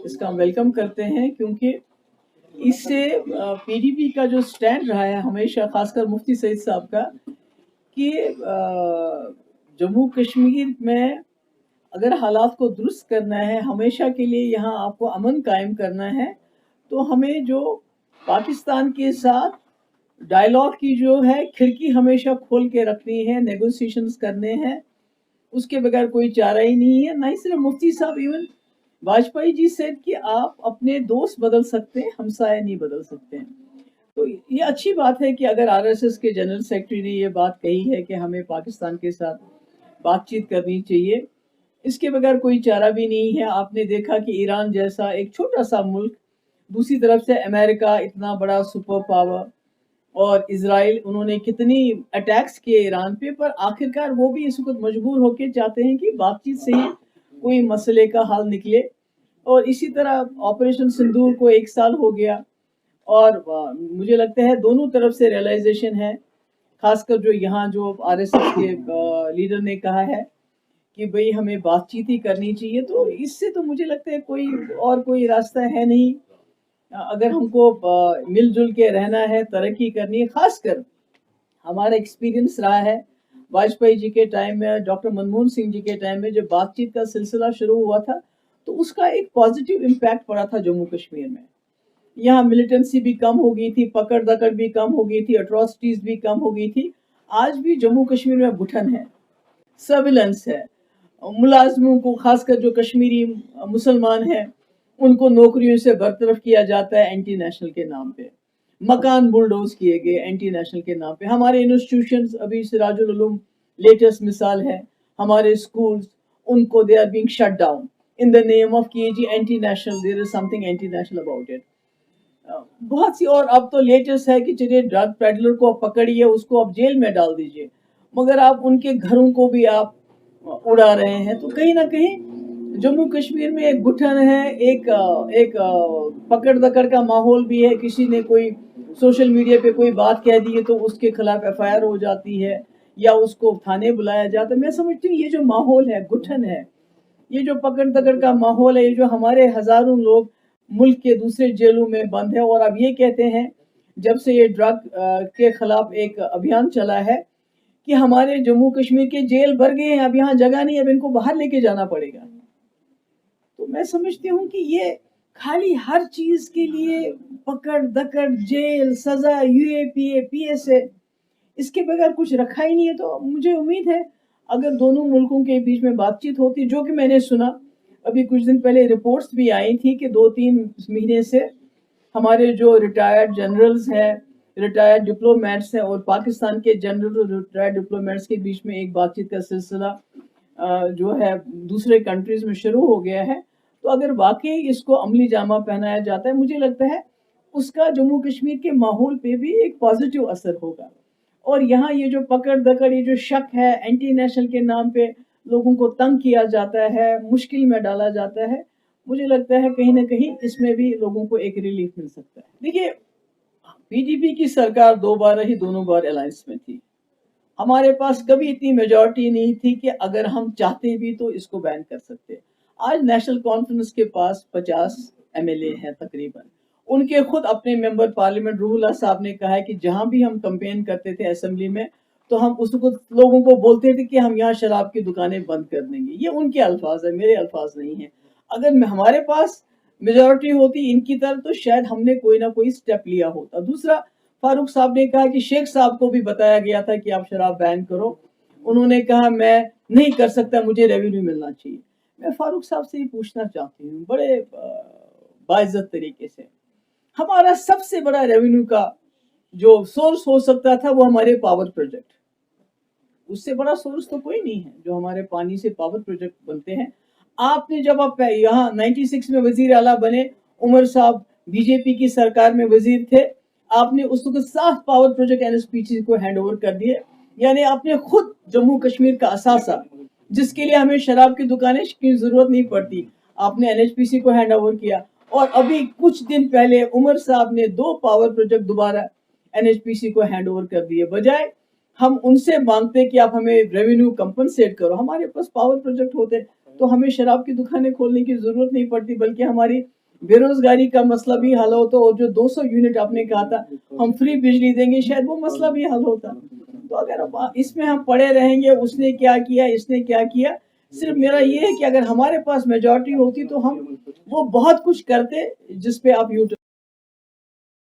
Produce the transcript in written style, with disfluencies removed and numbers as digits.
इसका हम वेलकम करते हैं, क्योंकि इससे पीडीपी का जो स्टैंड रहा है हमेशा, खासकर मुफ्ती सईद साहब का, कि जम्मू कश्मीर में अगर हालात को दुरुस्त करना है, हमेशा के लिए यहाँ आपको अमन कायम करना है, तो हमें जो पाकिस्तान के साथ डायलॉग की जो है खिड़की हमेशा खोल के रखनी है, नेगोशिएशंस करने हैं, उसके बगैर कोई चारा ही नहीं है। ना ही सिर्फ मुफ्ती साहब, इवन वाजपेयी जी सेड कि आप अपने दोस्त बदल सकते हैं, हमसाया नहीं बदल सकते हैं। तो ये अच्छी बात है कि अगर आरएसएस के जनरल सेक्रेटरी ने ये बात कही है कि हमें पाकिस्तान के साथ बातचीत करनी चाहिए, इसके बगैर कोई चारा भी नहीं है। आपने देखा कि ईरान जैसा एक छोटा सा मुल्क, दूसरी तरफ से अमेरिका इतना बड़ा सुपर पावर, और इजराइल, उन्होंने कितनी अटैक्स किए ईरान पे, पर आखिरकार वो भी इस वक्त मजबूर होके चाहते हैं कि बातचीत से ही कोई मसले का हल निकले। और इसी तरह ऑपरेशन सिंदूर को 1 साल हो गया, और मुझे लगता है दोनों तरफ से रियलाइजेशन है, खासकर जो यहाँ जो आरएसएस के लीडर ने कहा है कि भाई हमें बातचीत ही करनी चाहिए। तो इससे तो मुझे लगता है कोई रास्ता है नहीं। अगर हमको मिलजुल के रहना है, तरक्की करनी है, खासकर हमारा एक्सपीरियंस रहा है वाजपेयी जी के टाइम में, डॉक्टर मनमोहन सिंह जी के टाइम में जब बातचीत का सिलसिला शुरू हुआ था, तो उसका एक पॉजिटिव इम्पैक्ट पड़ा था जम्मू कश्मीर में। यहाँ मिलिटेंसी भी कम हो गई थी, पकड़ दकड़ भी कम हो गई थी, अट्रॉसिटीज भी कम हो गई थी। आज भी जम्मू कश्मीर में घुटन है, सर्विलेंस है, मुलाजमों को, खासकर जो कश्मीरी मुसलमान हैं, उनको नौकरियों से बरतरफ किया जाता है एंटी नेशनल के नाम पे, मकान बुलडोज किए गए एंटी नेशनल के नाम पे। हमारे इंस्टीट्यूशंस, अभी सिराजुल उलूम लेटेस्ट मिसाल है, हमारे स्कूल्स, उनको they are being shut down in the name of कि जी anti national, there is something anti national about it. बहुत सी, और अब तो लेटेस्ट है कि चलिए ड्रग पेडलर को आप पकड़िए, उसको आप जेल में डाल दीजिए, मगर आप उनके घरों को भी आप उड़ा रहे हैं। तो कहीं ना कहीं जम्मू कश्मीर में एक घुटन है, एक पकड़ दकड़ का माहौल भी है। किसी ने कोई सोशल मीडिया पे कोई बात कह दी है तो उसके खिलाफ एफआईआर हो जाती है, या उसको थाने बुलाया जाता है। मैं समझती हूँ ये जो माहौल है, घुटन है, ये जो पकड़ दकड़ का माहौल है, ये जो हमारे हजारों लोग मुल्क के दूसरे जेलों में बंद है, और अब ये कहते हैं जब से ये ड्रग के खिलाफ एक अभियान चला है कि हमारे जम्मू कश्मीर के जेल भर गए हैं, अब यहाँ जगह नहीं, अब इनको बाहर लेके जाना पड़ेगा। तो मैं समझती हूँ कि ये खाली हर चीज के लिए पकड़ दकड़, जेल, सजा, यूएपीए, पीएसए, इसके बगैर कुछ रखा ही नहीं है। तो मुझे उम्मीद है अगर दोनों मुल्कों के बीच में बातचीत होती, जो कि मैंने सुना अभी कुछ दिन पहले रिपोर्ट्स भी आई थी कि 2-3 महीने से हमारे जो रिटायर्ड जनरल्स हैं, रिटायर्ड डिप्लोमेट्स हैं, और पाकिस्तान के जनरल और रिटायर्ड डिप्लोमेट्स के बीच में एक बातचीत का सिलसिला जो है दूसरे कंट्रीज में शुरू हो गया है। तो अगर वाकई इसको अमली जामा पहनाया जाता है, मुझे लगता है उसका जम्मू कश्मीर के माहौल पे भी एक पॉजिटिव असर होगा। और यहाँ ये जो पकड़ दकड़, ये जो शक है, एंटी नेशनल के नाम पे लोगों को तंग किया जाता है, मुश्किल में डाला जाता है, मुझे लगता है कहीं ना कहीं इसमें भी लोगों को एक रिलीफ मिल सकता है। देखिए, पीडीपी की सरकार 2 बार रही, दोनों बार अलायंस में थी। हमारे पास कभी इतनी मेजॉरिटी नहीं थी कि अगर हम चाहते भी तो इसको बैन कर सकते। आज नेशनल कॉन्फ्रेंस के पास 50 एमएलए हैं तकरीबन। उनके खुद अपने मेंबर पार्लियामेंट रूहुल्लाह साहब ने कहा है कि जहां भी हम कैंपेन करते थे असेंबली में, तो हम उसको लोगों को बोलते थे कि हम यहाँ शराब की दुकानें बंद कर देंगे। ये उनके अल्फाज है, मेरे अल्फाज नहीं है। अगर हमारे पास मेजॉरिटी होती इनकी तरफ, तो शायद हमने कोई ना कोई स्टेप लिया होता। दूसरा, फारूक साहब ने कहा कि शेख साहब को भी बताया गया था कि आप शराब बैन करो, उन्होंने कहा मैं नहीं कर सकता, मुझे रेवेन्यू मिलना चाहिए। मैं फारूक साहब से ये पूछना चाहती हूँ बड़े बाइज्जत तरीके से, हमारा सबसे बड़ा रेवेन्यू का जो सोर्स हो सकता था वो हमारे पावर प्रोजेक्ट, उससे बड़ा सोर्स तो कोई नहीं है जो हमारे पानी से पावर प्रोजेक्ट बनते हैं। आपने जब आप यहाँ 96 में वजीर आला बने, उमर साहब बीजेपी की सरकार में वजीर थे, आपने उस वक्त 7 पावर प्रोजेक्ट एनएचपीसी को हैंड ओवर कर दिए। यानी आपने खुद जम्मू कश्मीर का असासा, जिसके लिए हमें शराब की दुकानें की जरूरत नहीं पड़ती, आपने एनएचपीसी को हैंड ओवर किया। और अभी कुछ दिन पहले उमर साहब ने 2 पावर प्रोजेक्ट दोबारा एनएचपीसी को हैंड ओवर कर दिए। बजाय हम उनसे मांगते कि आप हमें रेवेन्यू कंपनसेट करो, हमारे पास पावर प्रोजेक्ट होते, تو ہمیں شراب کی دکانیں کھولنے کی ضرورت نہیں پڑتی، بلکہ ہماری بے روزگاری کا مسئلہ بھی حل ہوتا، اور جو 200 یونٹ آپ نے کہا تھا ہم فری بجلی دیں گے، شاید وہ مسئلہ بھی حل ہوتا۔ تو اگر اس میں ہم پڑے رہیں گے اس نے کیا کیا، اس نے کیا کیا، صرف میرا یہ ہے کہ اگر ہمارے پاس میجورٹی ہوتی تو ہم وہ بہت کچھ کرتے جس پہ آپ یوٹیوب